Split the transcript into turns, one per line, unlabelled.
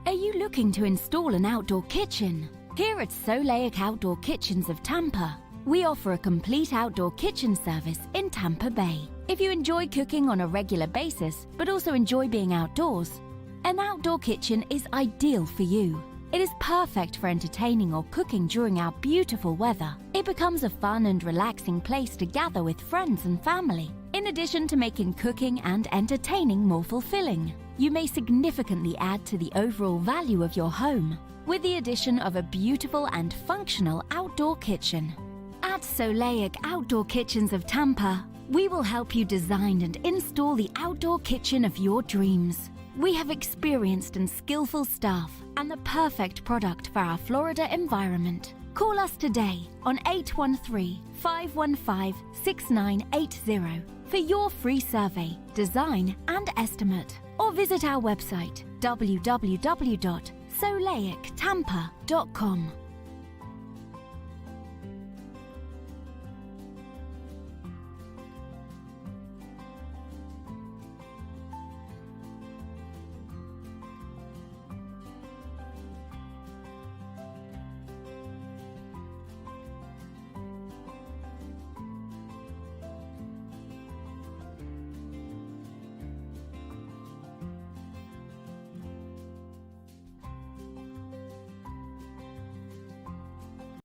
Are you looking to install an outdoor kitchen? Here at Solaic Outdoor Kitchens of Tampa, we offer a complete outdoor kitchen service in Tampa Bay. If you enjoy cooking on a regular basis, but also enjoy being outdoors, an outdoor kitchen is ideal for you. It is perfect for entertaining or cooking during our beautiful weather. It becomes a fun and relaxing place to gather with friends and family, in addition to making cooking and entertaining more fulfilling. You may significantly add to the overall value of your home with the addition of a beautiful and functional outdoor kitchen. At Solaic Outdoor Kitchens of Tampa, we will help you design and install the outdoor kitchen of your dreams. We have experienced and skillful staff and the perfect product for our Florida environment. Call us today on 813-515-6980 for your free survey, design and estimate, or visit our website www.solaictampa.com.